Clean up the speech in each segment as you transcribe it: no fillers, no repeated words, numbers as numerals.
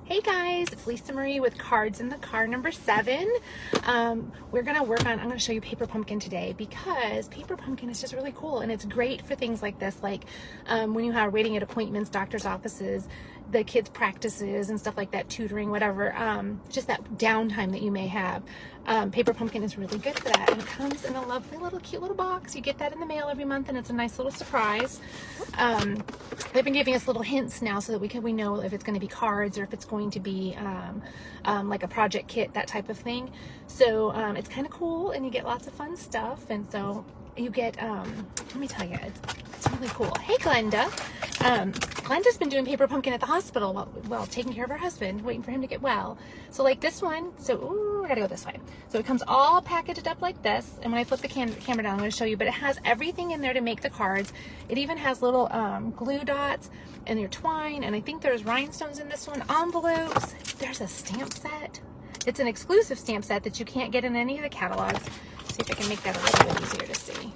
Hey guys, it's Lisa Marie with Cards in the Car number 7. We're going to work on, I'm going to show you Paper Pumpkin today because Paper Pumpkin is just really cool and it's great for things like this, like when you are waiting at appointments, doctor's offices, the kids' practices and stuff like that, tutoring, whatever, just that downtime that you may have. Paper Pumpkin is really good for that, and it comes in a lovely little cute little box. You get that in the mail every month and it's a nice little surprise. They've been giving us little hints now so that we know if it's going to be cards or if it's going to be like a project kit, that type of thing. So it's kind of cool and you get lots of fun stuff, and so you get let me tell you, it's really cool. Hey Glenda. Glenda's been doing Paper Pumpkin at the hospital while taking care of her husband, waiting for him to get well. So like this one, so I gotta go this way. So it comes all packaged up like this, and when I flip the camera down, I'm going to show you, but it has everything in there to make the cards. It even has little glue dots and their twine, and I think there's rhinestones in this one, envelopes. There's a stamp set. It's an exclusive stamp set that you can't get in any of the catalogs. See if I can make that a little bit easier to see.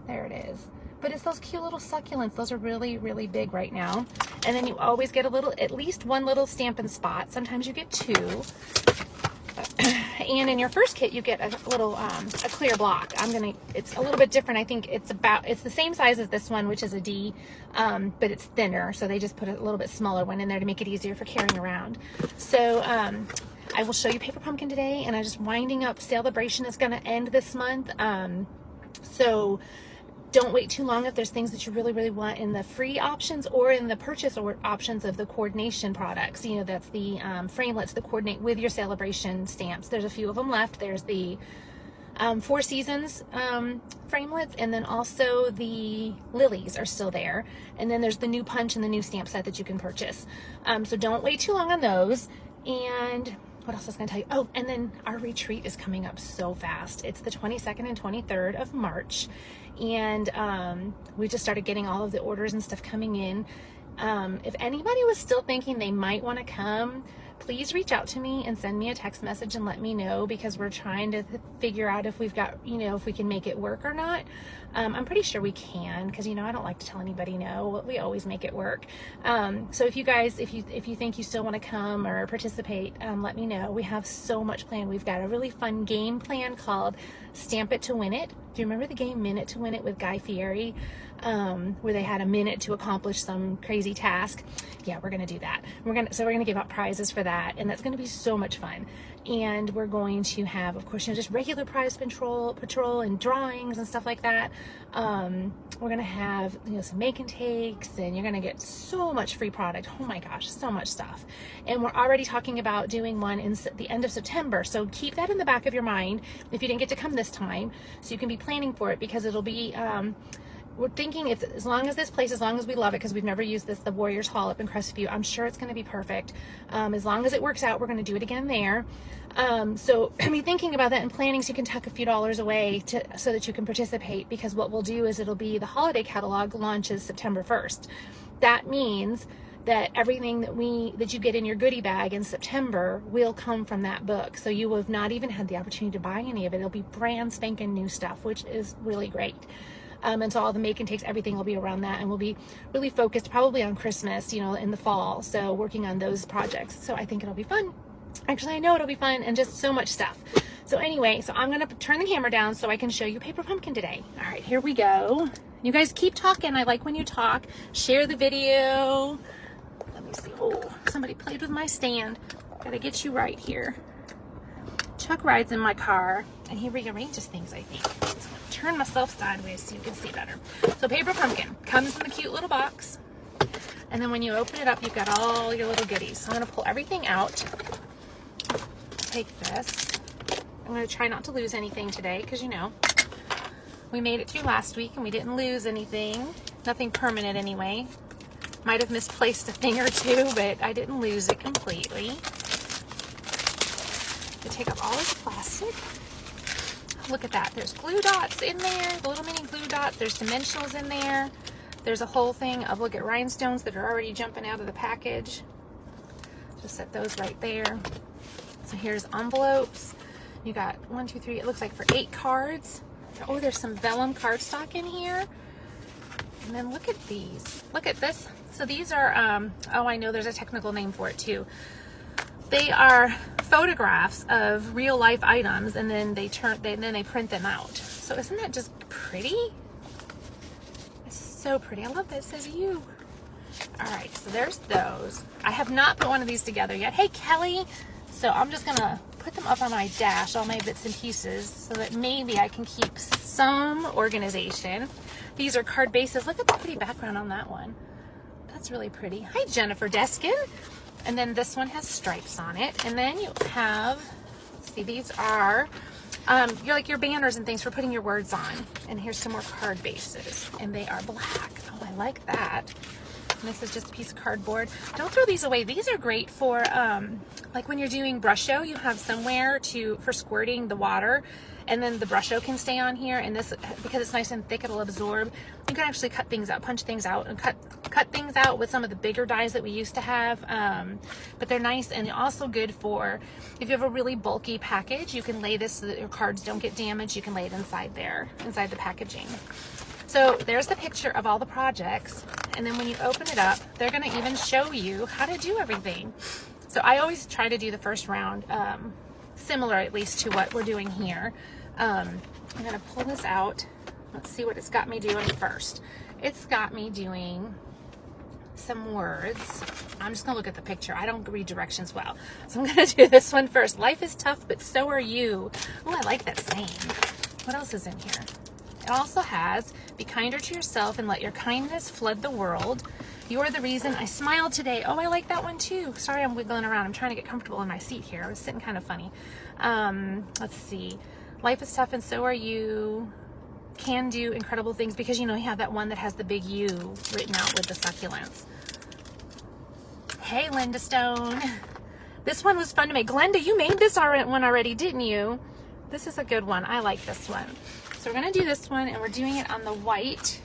There it is. But it's those cute little succulents. Those are really, really big right now. And then you always get at least one little Stampin' Spot. Sometimes you get 2. And in your first kit, you get a little, a clear block. It's a little bit different. I think it's the same size as this one, which is a D, but it's thinner. So they just put a little bit smaller one in there to make it easier for carrying around. So, I will show you Paper Pumpkin today, and I'm just winding up. Celebration is going to end this month. So don't wait too long if there's things that you really, really want in the free options or in the purchase or options of the coordination products. You know, that's the framelits that coordinate with your celebration stamps. There's a few of them left. There's the 4 Seasons framelits, and then also the lilies are still there. And then there's the new punch and the new stamp set that you can purchase. So don't wait too long on those. And what else was I going to tell you? Oh, and then our retreat is coming up so fast. It's the 22nd and 23rd of March. And we just started getting all of the orders and stuff coming in. If anybody was still thinking they might want to come, please reach out to me and send me a text message and let me know, because we're trying to figure out if we've got, if we can make it work or not. I'm pretty sure we can, because, I don't like to tell anybody no. We always make it work. So if you guys, if you think you still want to come or participate, let me know. We have so much planned. We've got a really fun game plan called Stamp It to Win It. Do you remember the game Minute to Win It with Guy Fieri? Where they had a minute to accomplish some crazy task. Yeah, we're gonna do that. We're gonna give out prizes for that, and that's gonna be so much fun. And we're going to have, of course, just regular prize patrol and drawings and stuff like that. We're gonna have some make and takes, and you're gonna get so much free product. Oh my gosh, so much stuff. And we're already talking about doing one in the end of September. So keep that in the back of your mind if you didn't get to come this time, so you can be planning for it, because it'll be we're thinking as long as we love it, because we've never used this, the Warriors Hall up in Crestview, I'm sure it's going to be perfect. As long as it works out, we're going to do it again there. So be thinking about that and planning, so you can tuck a few dollars away so that you can participate, because what we'll do is it'll be the holiday catalog launches September 1st. That means that everything that you get in your goodie bag in September will come from that book. So you will have not even had the opportunity to buy any of it. It'll be brand spanking new stuff, which is really great. And so all the make and takes, everything will be around that, and we'll be really focused probably on Christmas, in the fall. So working on those projects. So I think it'll be fun. Actually, I know it'll be fun, and just so much stuff. So anyway, so I'm going to turn the camera down so I can show you Paper Pumpkin today. All right, here we go. You guys keep talking. I like when you talk. Share the video. Let me see. Oh, somebody played with my stand. Gotta get you right here. Chuck rides in my car, and he rearranges things, I think. So I'm gonna turn myself sideways so you can see better. So Paper Pumpkin comes in the cute little box, and then when you open it up, you've got all your little goodies. So I'm gonna pull everything out. Take this. I'm gonna try not to lose anything today, because we made it through last week and we didn't lose anything. Nothing permanent anyway. Might have misplaced a thing or two, but I didn't lose it completely. To take up all this plastic. Look at that. There's glue dots in there, the little mini glue dots. There's dimensionals in there. There's a whole thing of, look at, rhinestones that are already jumping out of the package. Just set those right there. So here's envelopes. You got 1, 2, 3, it looks like for 8 cards. Oh, there's some vellum cardstock in here. And then look at these. Look at this. So these are, oh, I know there's a technical name for it too. They are photographs of real life items, and then they print them out. So isn't that just pretty? It's so pretty. I love that it says you. All right, so there's those. I have not put one of these together yet. Hey, Kelly. So I'm just gonna put them up on my dash, all my bits and pieces, so that maybe I can keep some organization. These are card bases. Look at the pretty background on that one. That's really pretty. Hi, Jennifer Deskin. And then this one has stripes on it. And then you have, let's see, these are you're like your banners and things for putting your words on. And here's some more card bases, and they are black. Oh, I like that. And this is just a piece of cardboard. Don't throw these away. These are great for like when you're doing brush show, you have somewhere for squirting the water, and then the brush show can stay on here. And this, because it's nice and thick, it'll absorb. You can actually cut things out, punch things out, and cut things out with some of the bigger dies that we used to have. But they're nice, and also good for if you have a really bulky package. You can lay this so that your cards don't get damaged. You can lay it inside there, inside the packaging. So there's the picture of all the projects, and then when you open it up, they're going to even show you how to do everything. So I always try to do the first round similar, at least, to what we're doing here. I'm going to pull this out. Let's see what it's got me doing first. It's got me doing some words. I'm just going to look at the picture. I don't read directions well. So I'm going to do this one first. Life is tough, but so are you. Oh, I like that saying. What else is in here? It also has, be kinder to yourself and let your kindness flood the world. You are the reason I smiled today. Oh, I like that one too. Sorry, I'm wiggling around. I'm trying to get comfortable in my seat here. I was sitting kind of funny. Let's see. Life is tough and so are you. Can do incredible things, because you know you have that one that has the big U written out with the succulents. Hey, Linda Stone. This one was fun to make. Glenda, you made this one already, didn't you? This is a good one. I like this one. So we're going to do this one, and we're doing it on the white.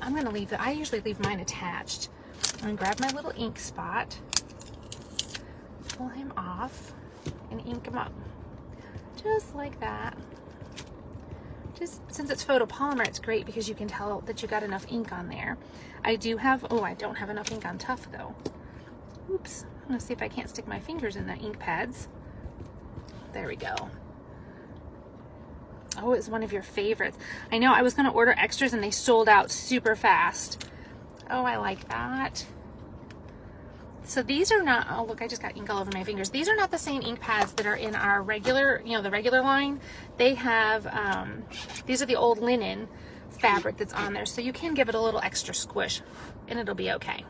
I'm going to leave I usually leave mine attached. I'm going to grab my little ink spot, pull him off, and ink him up. Just like that. Just since it's photopolymer, it's great because you can tell that you got enough ink on there. I don't have enough ink on Tough though. Oops. I'm going to see if I can't stick my fingers in the ink pads. There we go. Oh, it's one of your favorites. I know, I was going to order extras and they sold out super fast. Oh, I like that. So these are not, oh look, I just got ink all over my fingers. These are not the same ink pads that are in our regular, the regular line. They have, these are the old linen fabric that's on there. So you can give it a little extra squish and it'll be okay.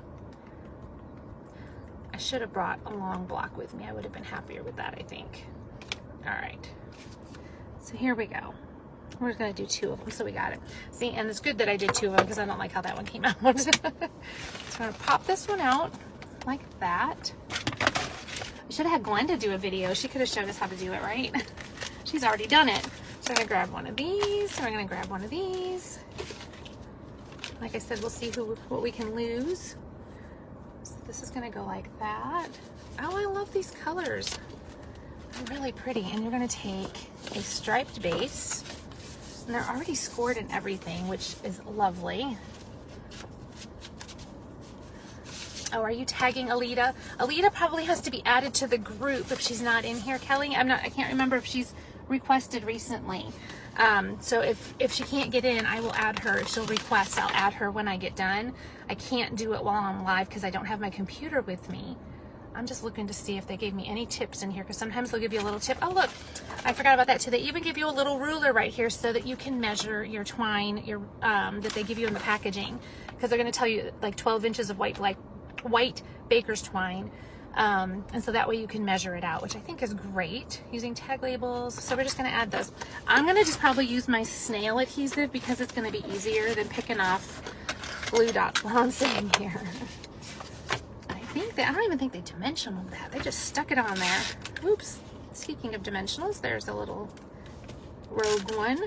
I should have brought a long block with me. I would have been happier with that, I think. All right. So here we go. We're just going to do 2 of them, so we got it. See, and it's good that I did 2 of them because I don't like how that one came out. So I'm going to pop this one out like that. I should have had Glenda do a video. She could have showed us how to do it, right? She's already done it. So I'm going to grab one of these. So we're going to grab one of these. Like I said, we'll see what we can lose. So this is going to go like that. Oh, I love these colors. They're really pretty. And you're going to take a striped base. And they're already scored and everything, which is lovely. Oh, are you tagging Alita? Alita probably has to be added to the group if she's not in here, Kelly. I can't remember if she's requested recently. So if she can't get in, I will add her. If she'll request, I'll add her when I get done. I can't do it while I'm live because I don't have my computer with me. I'm just looking to see if they gave me any tips in here, because sometimes they'll give you a little tip. Oh, look, I forgot about that too. They even give you a little ruler right here so that you can measure your twine, that they give you in the packaging, because they're going to tell you like 12 inches of white baker's twine. And so that way you can measure it out, which I think is great, using tag labels. So we're just going to add those. I'm going to just probably use my snail adhesive because it's going to be easier than picking off glue dots while I'm sitting here. I don't even think they dimensional that. They just stuck it on there. Oops. Speaking of dimensionals, there's a little rogue one.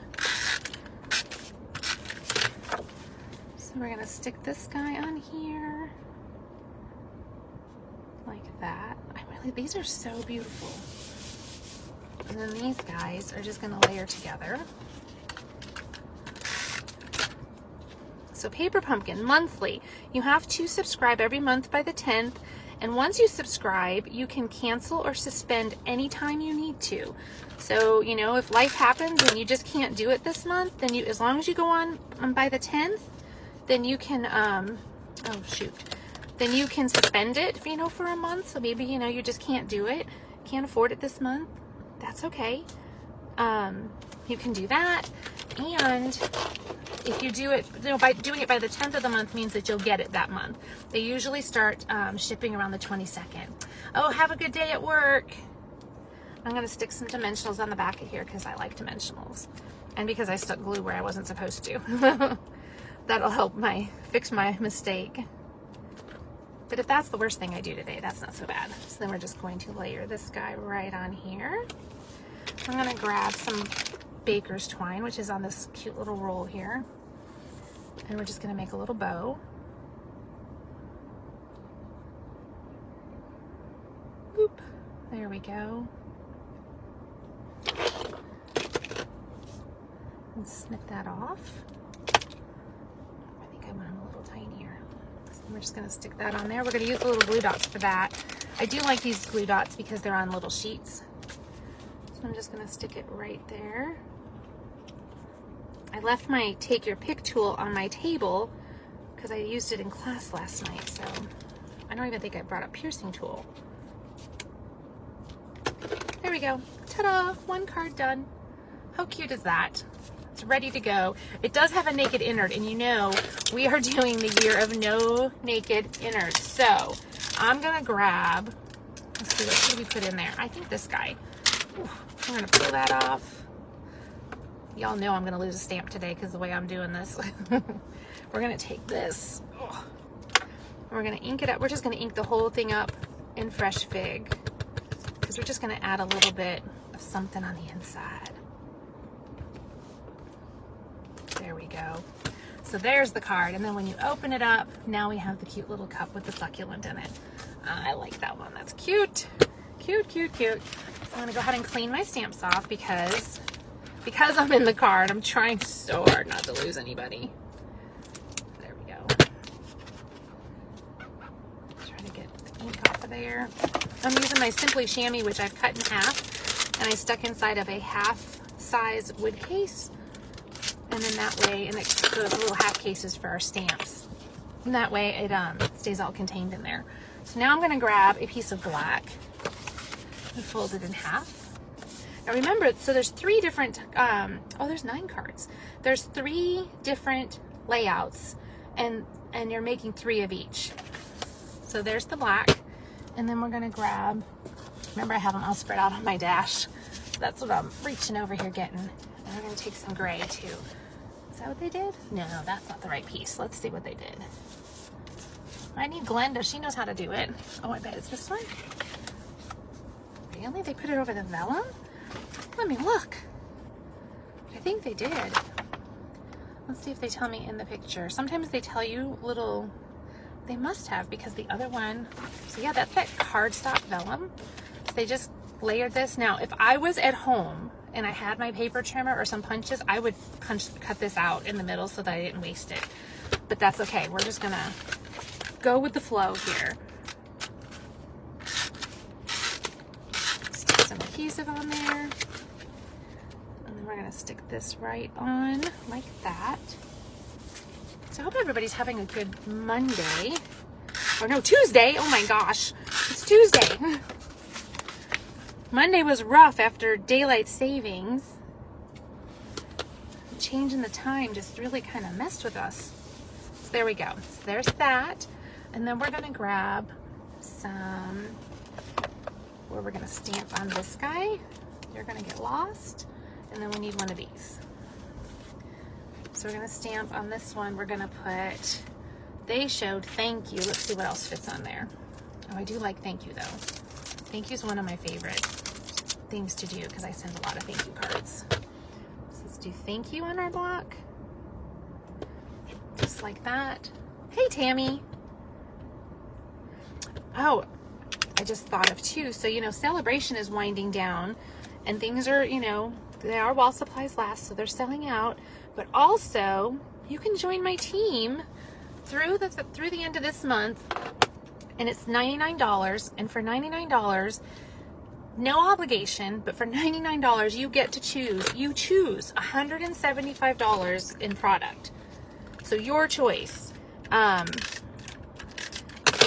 So we're going to stick this guy on here. Like that. These are so beautiful. And then these guys are just going to layer together. So Paper Pumpkin, monthly. You have to subscribe every month by the 10th. And once you subscribe, you can cancel or suspend anytime you need to. So, you know, if life happens and you just can't do it this month, then as long as you go on by the 10th, then you can, then you can suspend it, you know, for a month. So maybe, you know, you just can't do it, can't afford it this month. That's okay. You can do that. And if you do it, you know, by doing it by the 10th of the month means that you'll get it that month. They usually start shipping around the 22nd. Oh, have a good day at work. I'm going to stick some dimensionals on the back of here because I like dimensionals. And because I stuck glue where I wasn't supposed to. That'll help fix my mistake. But if that's the worst thing I do today, that's not so bad. So then we're just going to layer this guy right on here. I'm going to grab some baker's twine, which is on this cute little roll here. And we're just going to make a little bow. Boop. There we go. And snip that off. I think I want them a little tinier. So we're just going to stick that on there. We're going to use the little glue dots for that. I do like these glue dots because they're on little sheets. So I'm just going to stick it right there. I left my Take Your Pick tool on my table because I used it in class last night, so I don't even think I brought a piercing tool. There we go. Ta-da! One card done. How cute is that? It's ready to go. It does have a naked innard, and you know we are doing the year of no naked innards. So I'm going to grab, let's see, what should we put in there? I think this guy. Ooh, I'm going to pull that off. Y'all know I'm going to lose a stamp today because the way I'm doing this. We're going to take this. Oh, we're going to ink it up. We're just going to ink the whole thing up in Fresh Fig because we're just going to add a little bit of something on the inside. There we go. So there's the card. And then when you open it up, now we have the cute little cup with the succulent in it. I like that one. That's cute. Cute, cute, cute. So I'm going to go ahead and clean my stamps off because I'm in the card. I'm trying so hard not to lose anybody. There we go. Try to get the ink off of there. I'm using my Simply Chamois, which I've cut in half, and I stuck inside of a half-size wood case. And then that way, and it's those little half cases for our stamps. And that way it stays all contained in there. So now I'm going to grab a piece of black and fold it in half. Now remember, so there's 3 different, there's 9 cards. There's 3 different layouts, and you're making 3 of each. So there's the black, and then we're gonna grab, remember I have them all spread out on my dash. That's what I'm reaching over here getting. And we're gonna take some gray too. Is that what they did? No, that's not the right piece. Let's see what they did. I need Glenda, she knows how to do it. Oh, I bet it's this one. Really? They put it over the vellum? Let me look. I think they did. Let's see if they tell me in the picture. Sometimes they tell you little, they must have because the other one, so yeah, that's that cardstock vellum. So they just layered this. Now, if I was at home and I had my paper trimmer or some punches, I would cut this out in the middle so that I didn't waste it. But that's okay. We're just gonna go with the flow here. Stick some adhesive on there. We're going to stick this right on like that. So I hope everybody's having a good Monday. Or no, Tuesday. Oh my gosh. It's Tuesday. Monday was rough after daylight savings. Changing the time just really kind of messed with us. So there we go. So there's that. And then we're going to grab some, where we're going to stamp on this guy. You're going to get lost. And then we need one of these. So we're going to stamp on this one. We're going to put, they showed thank you. Let's see what else fits on there. Oh, I do like thank you though. Thank you is one of my favorite things to do because I send a lot of thank you cards. So let's do thank you on our block. Just like that. Hey, Tammy. Oh, I just thought of two. So, you know, celebration is winding down and things are, you know, they are while supplies last, so they're selling out. But also, you can join my team through the end of this month, and it's $99. And for $99, no obligation, but for $99, you get to choose. You choose $175 in product. So your choice.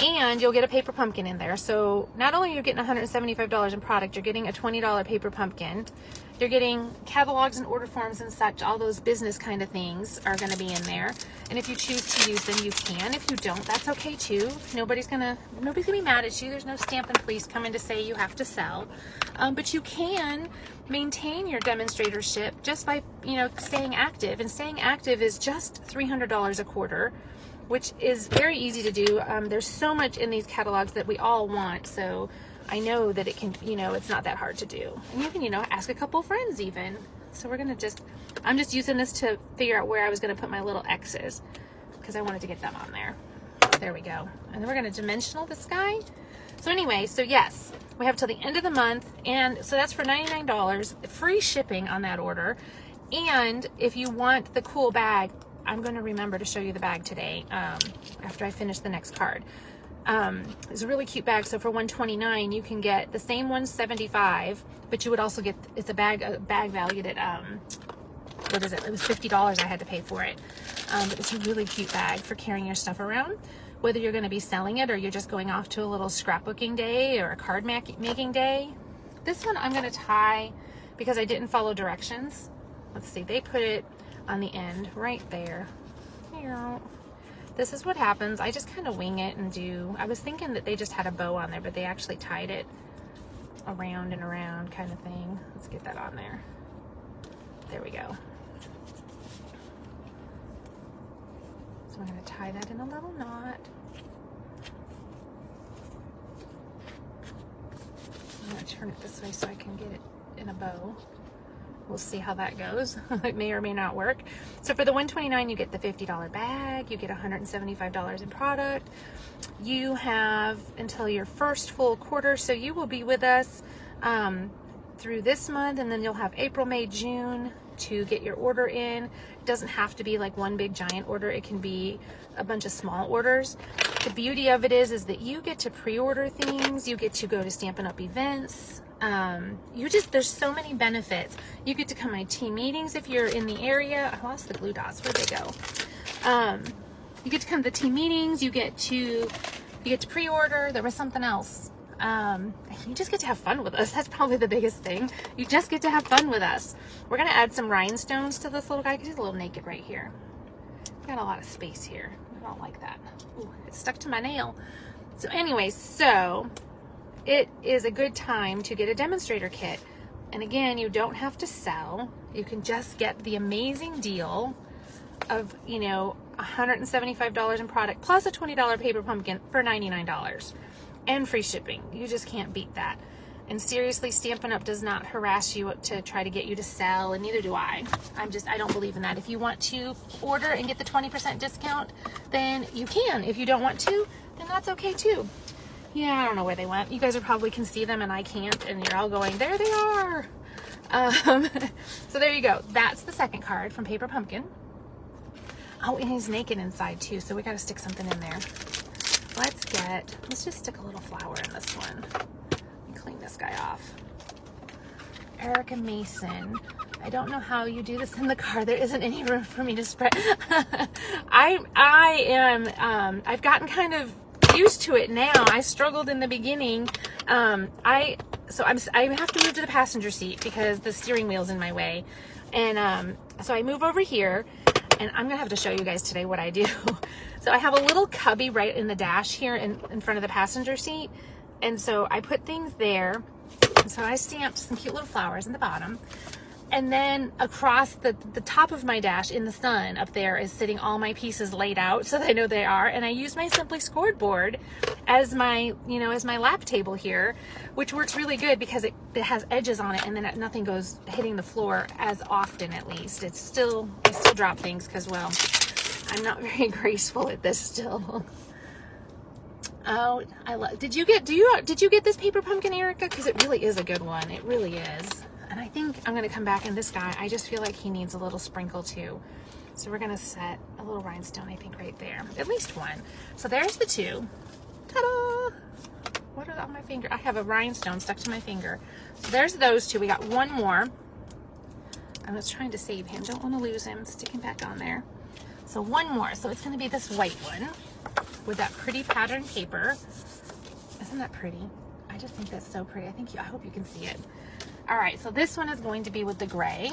And you'll get a paper pumpkin in there. So not only are you getting $175 in product, you're getting a $20 paper pumpkin. You're getting catalogs and order forms and such. All those business kind of things are going to be in there. And if you choose to use them, you can. If you don't, that's okay too. Nobody's gonna be mad at you. There's no stamp and police coming to say you have to sell. But you can maintain your demonstratorship just by, you know, staying active. And staying active is just $300 a quarter, which is very easy to do. There's so much in these catalogs that we all want. So I know that it can, you know, it's not that hard to do. And you can, you know, ask a couple friends even. So we're gonna I'm just using this to figure out where I was gonna put my little X's because I wanted to get them on there. There we go. And then we're gonna dimensional this guy. So anyway, so yes, we have till the end of the month. And so that's for $99, free shipping on that order. And if you want the cool bag, I'm gonna remember to show you the bag today after I finish the next card. It's a really cute bag. So for $129, you can get the same $175, but you would also get, it's a bag valued at, what is it? It was $50 I had to pay for it. But it's a really cute bag for carrying your stuff around, whether you're going to be selling it or you're just going off to a little scrapbooking day or a card making day. This one I'm going to tie because I didn't follow directions. Let's see, they put it on the end right there. Here. This is what happens. I just kind of wing it and do. I was thinking that they just had a bow on there, but they actually tied it around and around kind of thing. Let's get that on there. There we go. So I'm going to tie that in a little knot. I'm going to turn it this way so I can get it in a bow. We'll see how that goes. It may or may not work. So for the $129, you get the $50 bag. You get $175 in product. You have until your first full quarter. So you will be with us through this month, and then you'll have April, May, June to get your order in. It doesn't have to be like one big giant order. It can be a bunch of small orders. The beauty of it is that you get to pre-order things. You get to go to Stampin' Up! Events. There's so many benefits. You get to come to my team meetings if you're in the area. I lost the glue dots. Where'd they go? You get to come to the team meetings. You get to pre-order. There was something else. You just get to have fun with us. That's probably the biggest thing. You just get to have fun with us. We're going to add some rhinestones to this little guy because he's a little naked right here. Got a lot of space here. I don't like that. Ooh, it's stuck to my nail. So anyways, it is a good time to get a demonstrator kit. And again, you don't have to sell. You can just get the amazing deal of, you know, $175 in product plus a $20 paper pumpkin for $99 and free shipping. You just can't beat that. And seriously, Stampin' Up! Does not harass you to try to get you to sell, and neither do I. I don't believe in that. If you want to order and get the 20% discount, then you can. If you don't want to, then that's okay too. Yeah, I don't know where they went. You guys are probably can see them and I can't, and you're all going, there they are. So there you go. That's the second card from Paper Pumpkin. Oh, and he's naked inside too, so we got to stick something in there. Let's just stick a little flower in this one. Let me clean this guy off. Erica Mason. I don't know how you do this in the car. There isn't any room for me to spread. I've gotten kind of used to it now. I struggled in the beginning. I have to move to the passenger seat because the steering wheel's in my way. And so I move over here, and I'm gonna have to show you guys today what I do. So I have a little cubby right in the dash here in front of the passenger seat. And so I put things there. And so I stamped some cute little flowers in the bottom. And then across the top of my dash in the sun up there is sitting all my pieces laid out so they know they are. And I use my Simply Scored board as my lap table here, which works really good because it has edges on it, and then nothing goes hitting the floor as often, at least. I still drop things because, well, I'm not very graceful at this still. Oh, did you get this Paper Pumpkin, Erica? Because it really is a good one. It really is. And I think I'm going to come back in this guy. I just feel like he needs a little sprinkle too. So we're gonna set a little rhinestone, I think, right there. At least one. So there's the two. Ta-da! What are on my finger? I have a rhinestone stuck to my finger. So there's those two. We got one more. I was trying to save him. Don't want to lose him. Stick him back on there. So one more. So it's going to be this white one with that pretty pattern paper. Isn't that pretty? I just think that's so pretty. I hope you can see it. All right. So this one is going to be with the gray.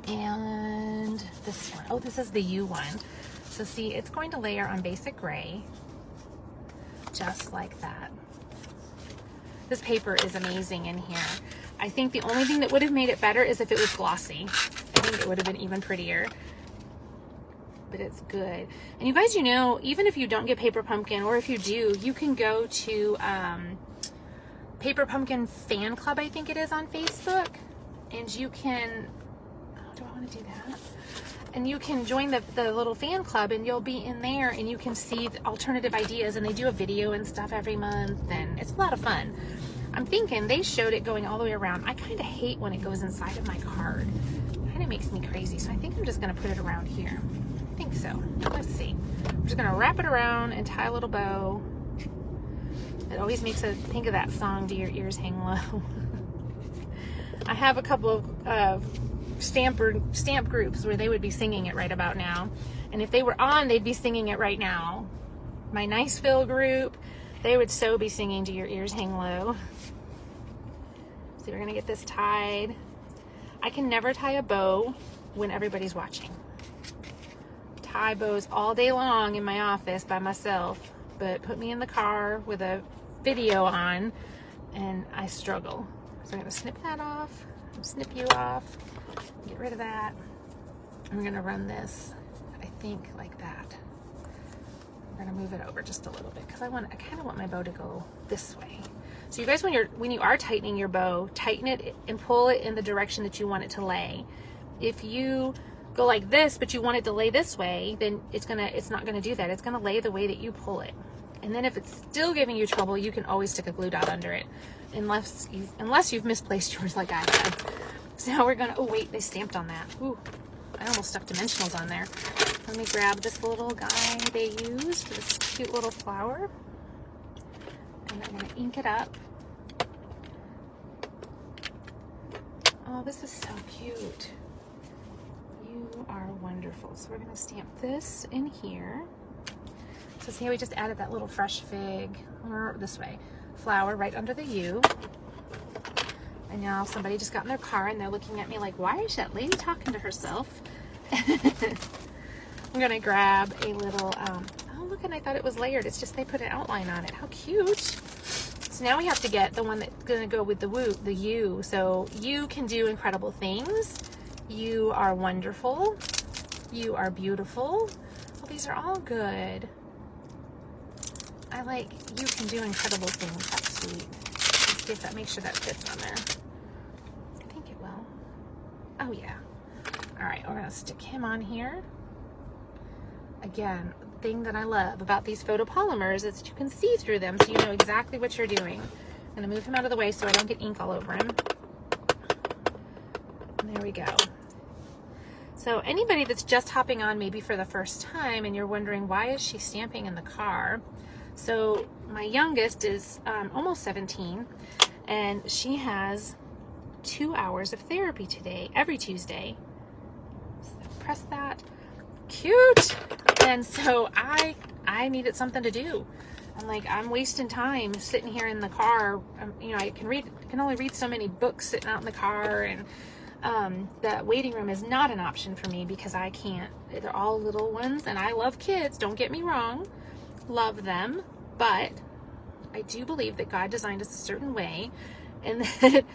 And this one. Oh, this is the U one. So see, it's going to layer on basic gray. Just like that. This paper is amazing in here. I think the only thing that would have made it better is if it was glossy. I think it would have been even prettier. But it's good. And you guys, you know, even if you don't get Paper Pumpkin, or if you do, you can go to Paper Pumpkin Fan Club, I think it is, on Facebook. And you can, oh, do I want to do that? And you can join the little fan club, and you'll be in there, and you can see the alternative ideas, and they do a video and stuff every month, and it's a lot of fun. I'm thinking they showed it going all the way around. I kind of hate when it goes inside of my card. It kind of makes me crazy, so I think I'm just going to put it around here. I think so. Let's see. I'm just going to wrap it around and tie a little bow. It always makes me think of that song, Do Your Ears Hang Low? I have a couple of stamp groups where they would be singing it right about now, and if they were on, they'd be singing it right now. My Niceville group, they would so be singing Do Your Ears Hang Low. So we're gonna get this tied. I can never tie a bow when everybody's watching. Tie bows all day long in my office by myself, but put me in the car with a video on and I struggle. So I'm gonna snip that off, snip you off, get rid of that. I'm gonna run this, I think, like that. I'm gonna move it over just a little bit because I kind of want my bow to go this way. So you guys, when you are tightening your bow, tighten it and pull it in the direction that you want it to lay. If you go like this, but you want it to lay this way, then it's not gonna do that. It's gonna lay the way that you pull it. And then if it's still giving you trouble, you can always stick a glue dot under it, unless you've misplaced yours like I have. So now we're gonna, oh wait, they stamped on that. Ooh, I almost stuck dimensionals on there. Let me grab this little guy they used, this cute little flower, and I'm gonna ink it up. Oh, this is so cute. You are wonderful. So we're gonna stamp this in here. So see how we just added that little fresh fig, or this way, flower right under the U. And now somebody just got in their car and they're looking at me like, why is that lady talking to herself? I'm gonna grab a little, oh look, and I thought it was layered. It's just they put an outline on it. How cute. So now we have to get the one that's gonna go with the U. So you can do incredible things. You are wonderful. You are beautiful. Well, these are all good. I like, you can do incredible things. That's sweet. Let's see if that, make sure that fits on there. I think it will. Oh yeah. All right, we're gonna stick him on here. Again, the thing that I love about these photopolymers is that you can see through them, so you know exactly what you're doing. I'm gonna move him out of the way so I don't get ink all over him. And there we go. So anybody that's just hopping on maybe for the first time and you're wondering, why is she stamping in the car? So my youngest is almost 17, and she has 2 hours of therapy today, every Tuesday. So press that. Cute. And so I needed something to do. I'm wasting time sitting here in the car. You know, I can only read so many books sitting out in the car, and the waiting room is not an option for me because I can't. They're all little ones, and I love kids, don't get me wrong. Love them, but I do believe that God designed us a certain way, and that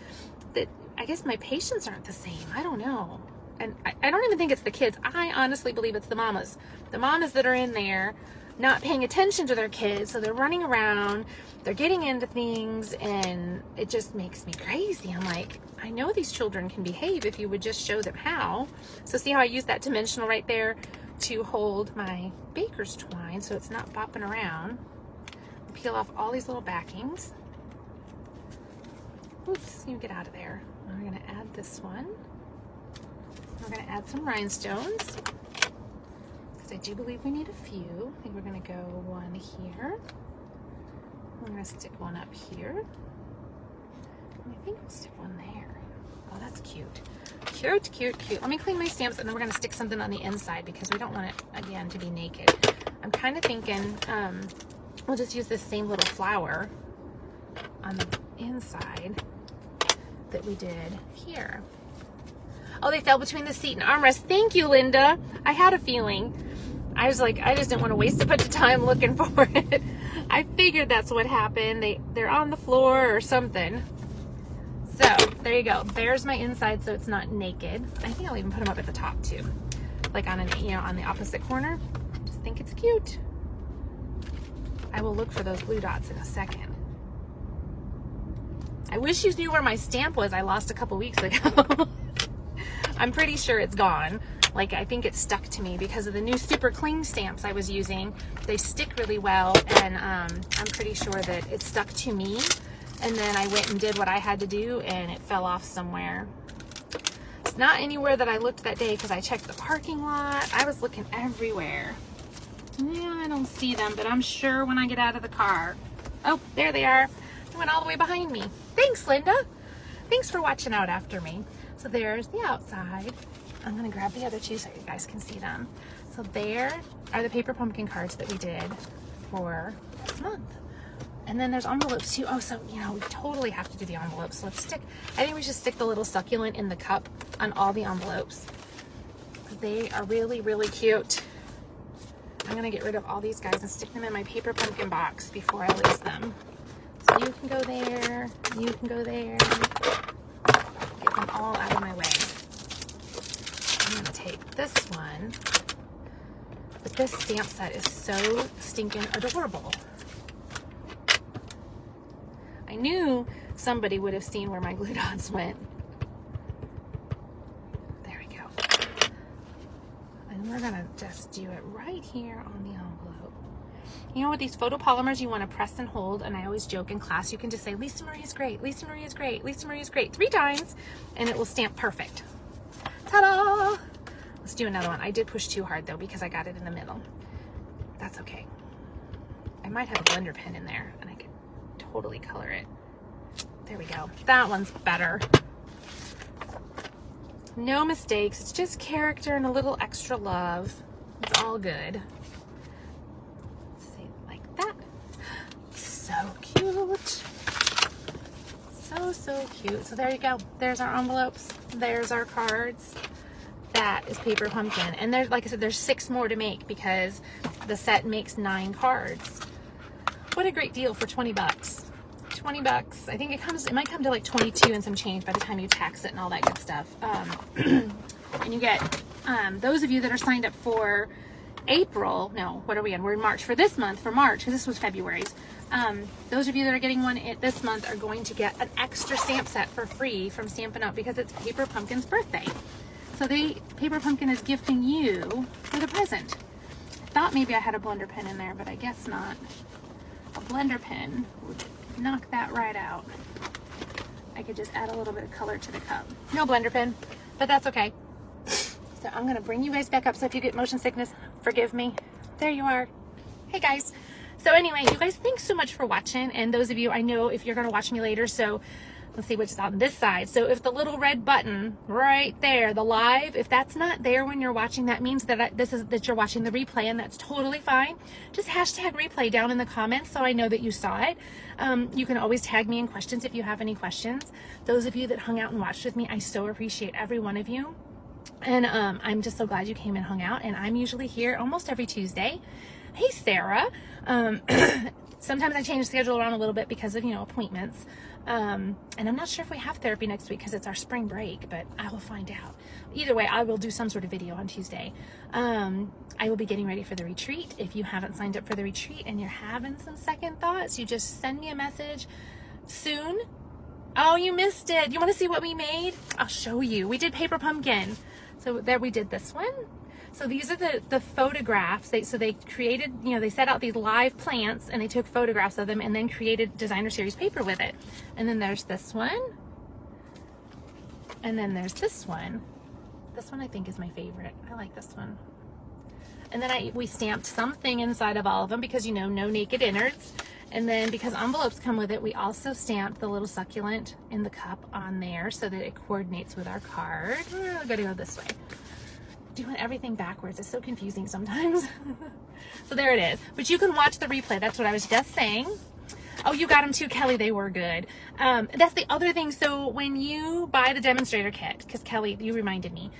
I guess my patients aren't the same. I don't know. And I don't even think it's the kids. I honestly believe it's the mamas. The mamas that are in there not paying attention to their kids, so they're running around, they're getting into things, and it just makes me crazy. I'm like, I know these children can behave if you would just show them how. So see how I use that dimensional right there to hold my baker's twine so it's not bopping around. Peel off all these little backings. Oops, you get out of there. We're gonna add this one. We're going to add some rhinestones, because I do believe we need a few. I think we're going to go one here. We're going to stick one up here. And I think we'll stick one there. Oh, that's cute. Cute, cute, cute. Let me clean my stamps, and then we're going to stick something on the inside because we don't want it, again, to be naked. I'm kind of thinking we'll just use this same little flower on the inside that we did here. Oh, they fell between the seat and armrest. Thank you, Linda. I had a feeling. I was like, I just didn't want to waste a bunch of time looking for it. I figured that's what happened. They're on the floor or something. So there you go. There's my inside, so it's not naked. I think I'll even put them up at the top too, like on on the opposite corner. Just think it's cute. I will look for those blue dots in a second. I wish you knew where my stamp was. I lost a couple weeks ago. I'm pretty sure it's gone. Like, I think it stuck to me because of the new Super Cling stamps I was using. They stick really well, and I'm pretty sure that it stuck to me. And then I went and did what I had to do, and it fell off somewhere. It's not anywhere that I looked that day because I checked the parking lot. I was looking everywhere. Yeah, I don't see them, but I'm sure when I get out of the car. Oh, there they are. They went all the way behind me. Thanks, Linda. Thanks for watching out after me. So there's the outside. I'm gonna grab the other two so you guys can see them. So there are the paper pumpkin cards that we did for this month. And then there's envelopes too. Oh, so, we totally have to do the envelopes. Let's I think we should stick the little succulent in the cup on all the envelopes. They are really, really cute. I'm gonna get rid of all these guys and stick them in my paper pumpkin box before I lose them. So you can go there, you can go there. Get them all out of my way. I'm gonna take this one. But this stamp set is so stinking adorable. I knew somebody would have seen where my glue dots went. There we go. And we're gonna just do it right here on the envelope. You know, with these photopolymers, you want to press and hold, and I always joke in class, you can just say, Lisa Marie is great, Lisa Marie is great, Lisa Marie is great, 3 times, and it will stamp perfect. Ta-da! Let's do another one. I did push too hard, though, because I got it in the middle. That's okay. I might have a blender pen in there, and I could totally color it. There we go. That one's better. No mistakes. It's just character and a little extra love. It's all good. See, like that. So cute. So cute. So there you go. There's our envelopes. There's our cards. That is Paper Pumpkin. And there's, like I said, there's 6 more to make because the set makes 9 cards. What a great deal for 20 bucks. 20 bucks. I think it might come to like 22 and some change by the time you tax it and all that good stuff. And you get, those of you that are signed up for April, no, what are we in? We're in March. For this month, for March, because this was February's, those of you that are getting one this month are going to get an extra stamp set for free from Stampin' Up! Because it's Paper Pumpkin's birthday. So Paper Pumpkin is gifting you with a present. I thought maybe I had a blender pen in there, but I guess not. A blender pen would knock that right out. I could just add a little bit of color to the cup. No blender pen, but that's okay. So I'm gonna bring you guys back up, so if you get motion sickness, forgive me. There you are. Hey guys. So anyway, you guys, thanks so much for watching. And those of you, I know if you're gonna watch me later, so let's see which is on this side. So if the little red button right there, the live, if that's not there when you're watching, that means that that you're watching the replay, and that's totally fine. Just hashtag replay down in the comments so I know that you saw it. You can always tag me in questions if you have any questions. Those of you that hung out and watched with me, I so appreciate every one of you. And I'm just so glad you came and hung out. And I'm usually here almost every Tuesday. Hey, Sarah. Sometimes I change the schedule around a little bit because of, appointments. And I'm not sure if we have therapy next week because it's our spring break, but I will find out. Either way, I will do some sort of video on Tuesday. I will be getting ready for the retreat. If you haven't signed up for the retreat and you're having some second thoughts, you just send me a message soon. Oh, you missed it. You want to see what we made? I'll show you. We did Paper Pumpkin. So there we did this one. So these are the photographs. So they created, they set out these live plants and they took photographs of them and then created designer series paper with it. And then there's this one. And then there's this one. This one I think is my favorite. I like this one. And then we stamped something inside of all of them because, you know, no naked innards. And then because envelopes come with it, we also stamped the little succulent in the cup on there so that it coordinates with our card. I'm gonna go this way. Doing everything backwards is so confusing sometimes. So there it is. But you can watch the replay. That's what I was just saying. Oh, you got them too, Kelly. They were good. That's the other thing. So when you buy the demonstrator kit, because Kelly, you reminded me,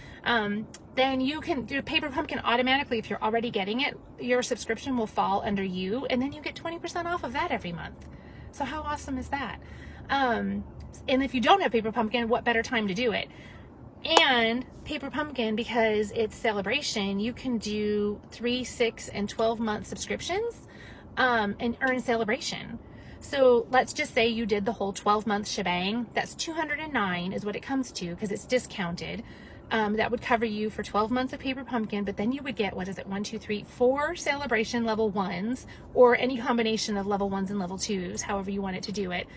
then you can do Paper Pumpkin automatically. If you're already getting it, your subscription will fall under you, and then you get 20% off of that every month. So how awesome is that? And if you don't have Paper Pumpkin, what better time to do it? And Paper Pumpkin, because it's celebration, you can do 3, 6, and 12-month subscriptions and earn celebration. So let's just say you did the whole 12-month shebang. That's $209 is what it comes to because it's discounted. That would cover you for 12 months of Paper Pumpkin, but then you would get, what is it, 1, 2, 3, 4 celebration level 1s, or any combination of level 1s and level 2s, however you want it to do it.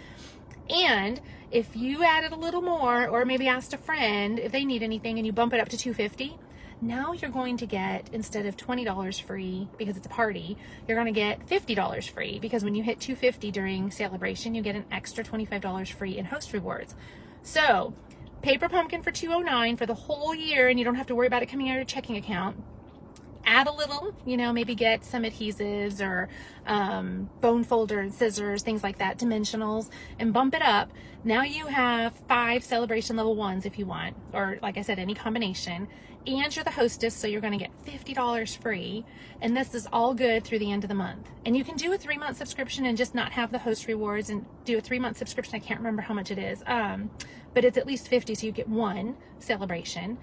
And if you added a little more, or maybe asked a friend if they need anything and you bump it up to $250, now you're going to get, instead of $20 free because it's a party, you're going to get $50 free because when you hit $250 during celebration, you get an extra $25 free in host rewards. So Paper Pumpkin for $209 for the whole year, and you don't have to worry about it coming out of your checking account. Add a little, you know, maybe get some adhesives or bone folder and scissors, things like that, dimensionals, and bump it up. Now you have 5 celebration level 1s if you want, or like I said, any combination. And you're the hostess, so you're going to get $50 free. And this is all good through the end of the month. And you can do a 3-month subscription and just not have the host rewards and do a 3-month subscription. I can't remember how much it is, but it's at least $50, so you get 1 celebration.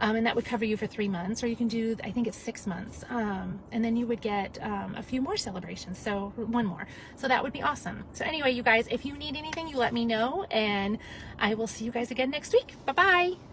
And that would cover you for 3 months, or you can do, I think it's 6 months. And then you would get a few more celebrations, so 1 more. So that would be awesome. So anyway, you guys, if you need anything, you let me know, and I will see you guys again next week. Bye-bye.